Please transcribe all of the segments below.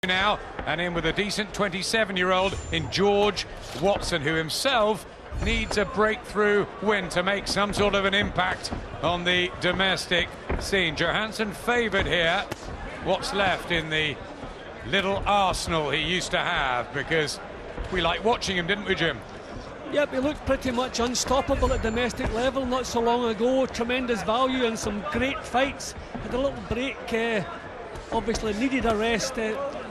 now, and in with a decent 27-year-old in George Watson, who himself needs a breakthrough win to make some sort of an impact on the domestic scene. Johansson favoured here. What's left in the little arsenal he used to have, because we liked watching him, didn't we, Jim? Yep, he looked pretty much unstoppable at domestic level not so long ago. Tremendous value and some great fights. Had a little break, obviously needed a rest.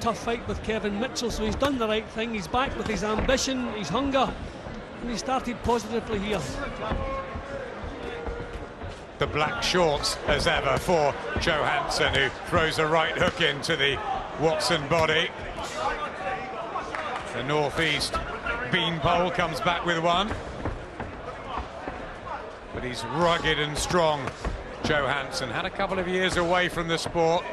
Tough fight with Kevin Mitchell, so he's done the right thing. He's back with his ambition, his hunger, and he started positively here. The black shorts as ever for Johansson, who throws a right hook into the Watson body. The northeast beanpole comes back with one, but he's rugged and strong. Johansson had a couple of years away from the sport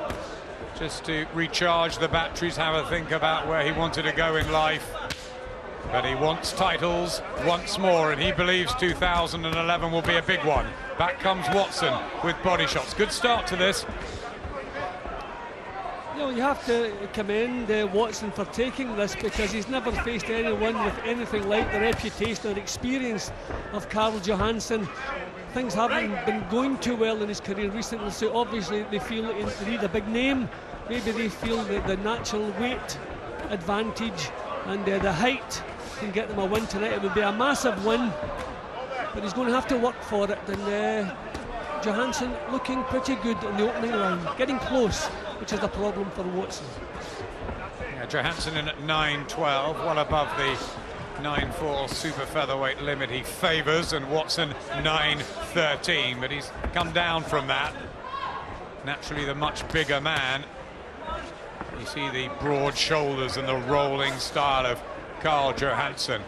just to recharge the batteries, have a think about where he wanted to go in life, but he wants titles once more, and he believes 2011 will be a big one. Back comes Watson with body shots. Good start to this. You know, you have to commend Watson for taking this, because he's never faced anyone with anything like the reputation or experience of Carl Johansson. Things haven't been going too well in his career recently, so obviously they feel they need a big name. Maybe they feel that the natural weight advantage and the height can get them a win tonight. It would be a massive win, but he's going to have to work for it. And Johansson looking pretty good in the opening round, getting close, which is the problem for Watson. Yeah, Johansson in at 9-12, well above the 9-4 super featherweight limit he favours, and Watson 9-13, but he's come down from that. Naturally the much bigger man. You see the broad shoulders and the rolling style of Carl Johansson.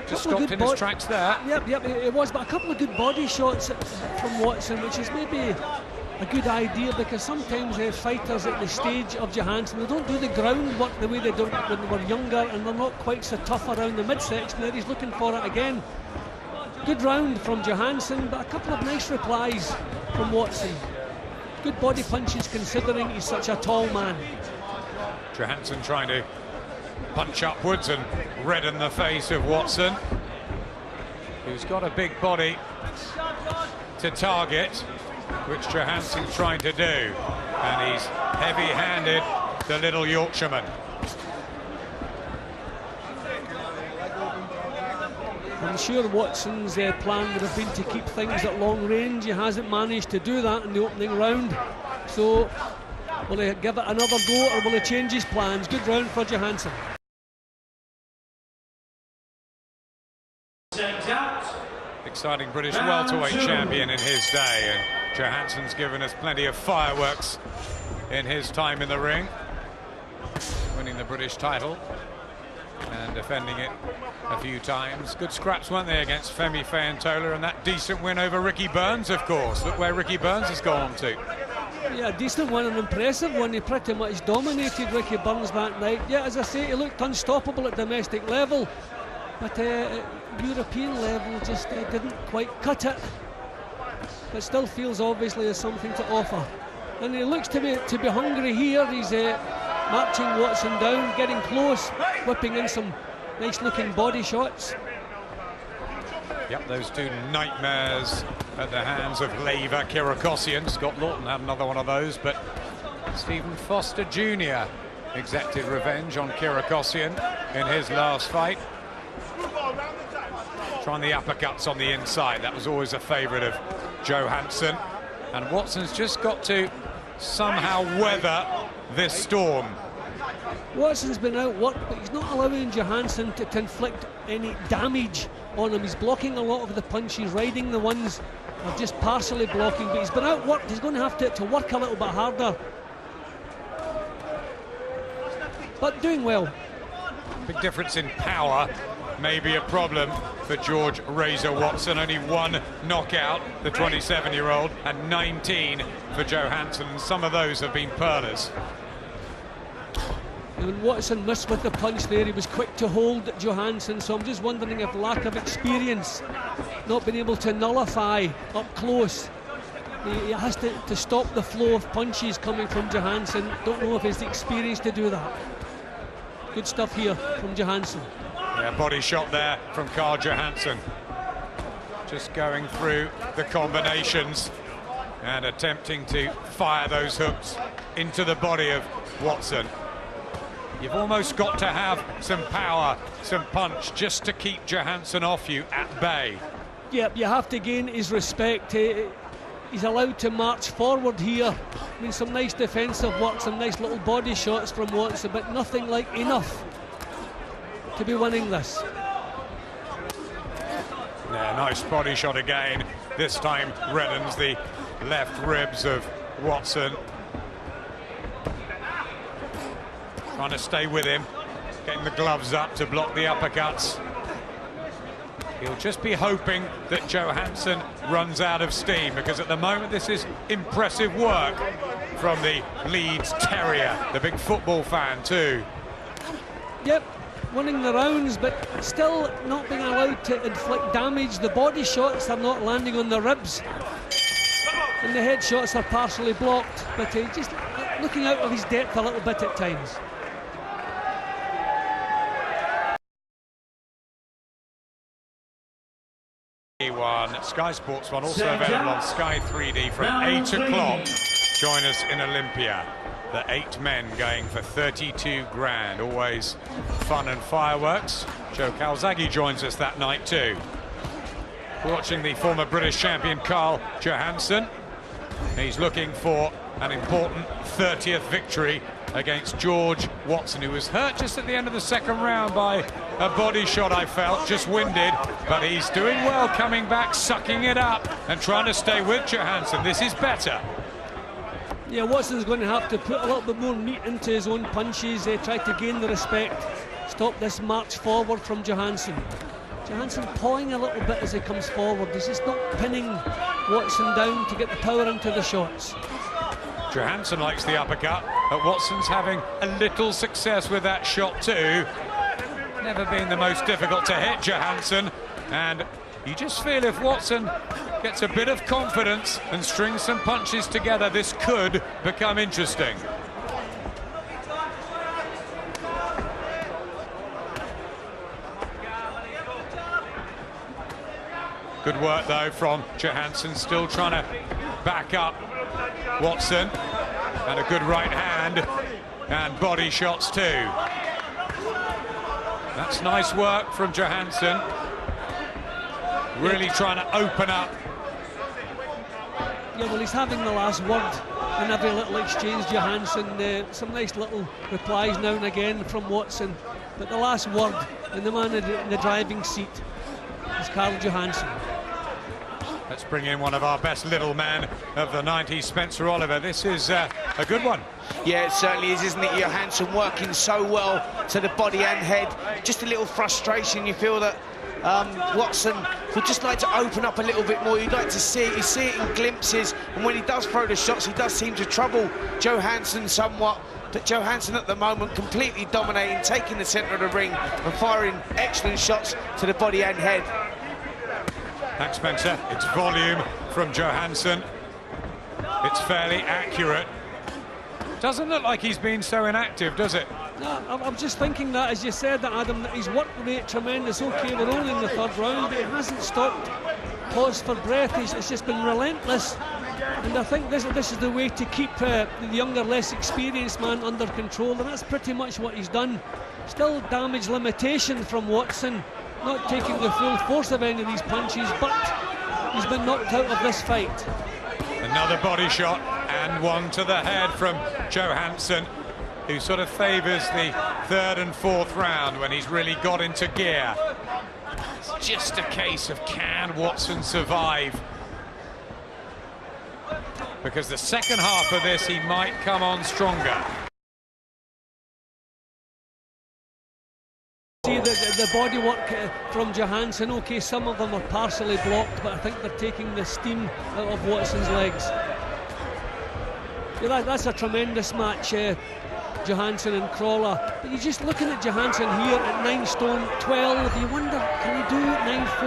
Just stopped in his tracks there. Yep, it was, but a couple of good body shots from Watson, which is maybe a good idea, because sometimes fighters at the stage of Johansson, they don't do the groundwork the way they did when they were younger, and they're not quite so tough around the midsection. There he's looking for it again. Good round from Johansson, but a couple of nice replies from Watson. Good body punches considering he's such a tall man. Johansson trying to punch upwards and redden the face of Watson, who's got a big body to target, which Johansson's trying to do, and he's heavy-handed, the little Yorkshireman. I'm sure Watson's plan would have been to keep things at long range. He hasn't managed to do that in the opening round, so will he give it another go, or will he change his plans? Good round for Johansson. Exciting British welterweight champion in his day, and Johansson's given us plenty of fireworks in his time in the ring, winning the British title and defending it a few times. Good scraps, weren't they, against Femi Feintola, and that decent win over Ricky Burns, of course. Look where Ricky Burns has gone to. Yeah, decent one, an impressive one. He pretty much dominated Ricky Burns that night. Yeah, as I say, he looked unstoppable at domestic level, but at European level just didn't quite cut it. But still feels obviously has something to offer. And he looks to be hungry here. He's marching Watson down, getting close, whipping in some nice-looking body shots. Yep, those two nightmares at the hands of Lever Kirakossian. Scott Lawton had another one of those, but Stephen Foster Jr. exacted revenge on Kirakossian in his last fight. Trying the uppercuts on the inside, that was always a favourite of Johansson. And Watson's just got to somehow weather this storm. Watson's been outworked, but he's not allowing Johansson to inflict any damage on him. He's blocking a lot of the punches, riding the ones of just partially blocking, but he's been outworked. He's going to have to work a little bit harder. But doing well. Big difference in power may be a problem for George Razor Watson. Only one knockout, the 27-year-old, and 19 for Johansson. Some of those have been pearlers. And Watson missed with the punch there. He was quick to hold Johansson, so I'm just wondering if lack of experience, not being able to nullify up close, He has to stop the flow of punches coming from Johansson. Don't know if he has the experience to do that. Good stuff here from Johansson. Yeah, body shot there from Carl Johansson. Just going through the combinations and attempting to fire those hooks into the body of Watson. You've almost got to have some power, some punch, just to keep Johansson off you at bay. Yep, you have to gain his respect. He's allowed to march forward here. I mean, some nice defensive work, some nice little body shots from Watson, but nothing like enough to be winning this. Yeah, nice body shot again. This time reddens the left ribs of Watson. Trying to stay with him, getting the gloves up to block the uppercuts. He'll just be hoping that Johansson runs out of steam, because at the moment this is impressive work from the Leeds Terrier, the big football fan too. Yep, winning the rounds, but still not being allowed to inflict damage. The body shots are not landing on the ribs, and the head shots are partially blocked, but just looking out of his depth a little bit at times. One Sky Sports 1, also available on Sky 3D from 8 o'clock. Join us in Olympia. The 8 men going for 32 grand. Always fun and fireworks. Joe Calzaghe joins us that night too. We're watching the former British champion Carl Johansson. He's looking for an important 30th victory against George Watson, who was hurt just at the end of the second round by a body shot, I felt, just winded, but he's doing well coming back, sucking it up and trying to stay with Johansson. This is better. Yeah, Watson's going to have to put a little bit more meat into his own punches, try to gain the respect, stop this march forward from Johansson. Johansson pawing a little bit as he comes forward. He's just not pinning Watson down to get the power into the shots. Johansson likes the uppercut, but Watson's having a little success with that shot too. Never been the most difficult to hit, Johansson, and you just feel if Watson gets a bit of confidence and strings some punches together, this could become interesting. Good work though from Johansson, still trying to back up Watson, and a good right hand and body shots too. That's nice work from Johansson, really trying to open up. Yeah, well, he's having the last word in every little exchange, Johansson. Some nice little replies now and again from Watson, but the last word, and the man in the driving seat is Carl Johansson. Let's bring in one of our best little men of the 90s, Spencer Oliver. This is a good one. Yeah, it certainly is, isn't it? Johansson working so well to the body and head. Just a little frustration. You feel that Watson would just like to open up a little bit more. You'd like to see it. You see it in glimpses. And when he does throw the shots, he does seem to trouble Johansson somewhat. But Johansson at the moment completely dominating, taking the centre of the ring and firing excellent shots to the body and head. Thanks, Spencer. It's volume from Johansson. It's fairly accurate. Doesn't look like he's been so inactive, does it? No, I'm just thinking that, as you said, that Adam, that his work rate tremendous. Okay, we're only in the third round, but he hasn't stopped, paused for breath. It's just been relentless. And I think this is the way to keep the younger, less experienced man under control, and that's pretty much what he's done. Still damage limitation from Watson, not taking the full force of any of these punches, but he's been knocked out of this fight. Another body shot and one to the head from Johansson, who sort of favours the third and fourth round when he's really got into gear. It's just a case of can Watson survive? Because the second half of this he might come on stronger. See the body work from Johansson. Okay, some of them are partially blocked, but I think they're taking the steam out of Watson's legs. Yeah, that's a tremendous match, Johansson and Crawler. But you're just looking at Johansson here at 9 stone 12. You wonder, can he do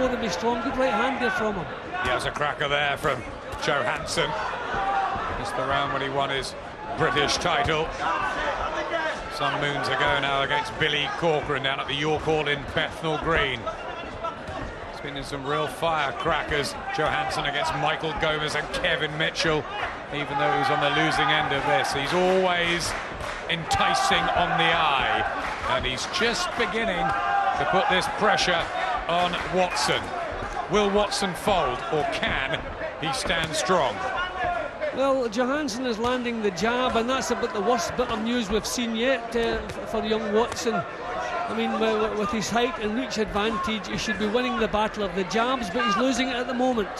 9-4 and be strong? Good right hand there from him. Yeah, there's a cracker there from Johansson. Just the round when he won his British title some moons ago now against Billy Corcoran down at the York Hall in Bethnal Green. It's been in some real firecrackers. Johansson against Michael Gomez and Kevin Mitchell, even though he's on the losing end of this. He's always enticing on the eye, and he's just beginning to put this pressure on Watson. Will Watson fold, or can he stand strong? Well, Johansson is landing the jab, and that's about the worst bit of news we've seen yet for young Watson. I mean, with his height and reach advantage, he should be winning the battle of the jabs, but he's losing it at the moment.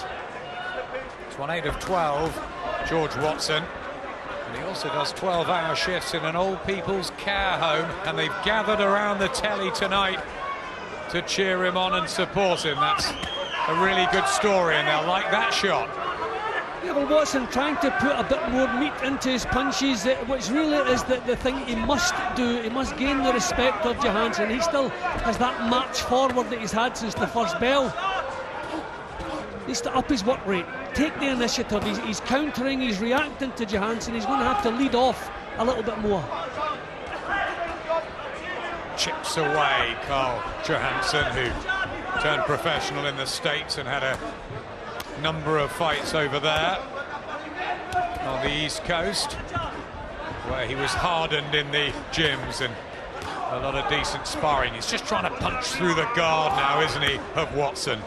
It's 1-8 of 12, George Watson. And he also does 12-hour shifts in an old people's care home, and they've gathered around the telly tonight to cheer him on and support him. That's a really good story, and they'll like that shot. Yeah, well, Watson trying to put a bit more meat into his punches, which really is the thing he must do. He must gain the respect of Johansson. He still has that march forward that he's had since the first bell. He needs to up his work rate, take the initiative. He's countering, he's reacting to Johansson. He's going to have to lead off a little bit more. Chips away Carl Johansson, who turned professional in the States and had a number of fights over there on the East Coast, where he was hardened in the gyms and a lot of decent sparring. He's just trying to punch through the guard now, isn't he, of Watson?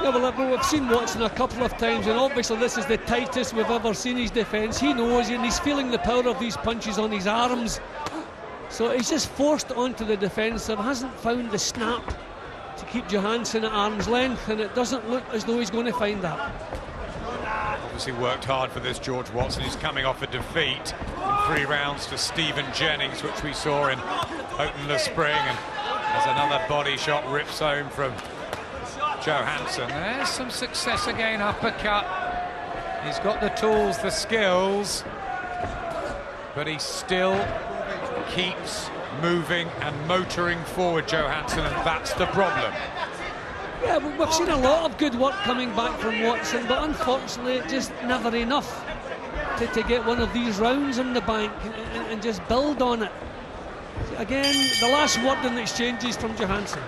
Yeah, well, we've seen Watson a couple of times, and obviously this is the tightest we've ever seen his defence. He knows, and he's feeling the power of these punches on his arms. So he's just forced onto the defensive, hasn't found the snap to keep Johansson at arm's length, and it doesn't look as though he's going to find that. Obviously worked hard for this, George Watson. He's coming off a defeat in 3 rounds to Stephen Jennings, which we saw in Houghton-le-Spring, and there's another body shot rips home from Johansson. There's some success again, uppercut. He's got the tools, the skills, but he still keeps moving and motoring forward, Johansson, and that's the problem. Yeah, we've seen a lot of good work coming back from Watson, but unfortunately just never enough to get one of these rounds in the bank and just build on it. Again, the last word in the exchanges from Johansson.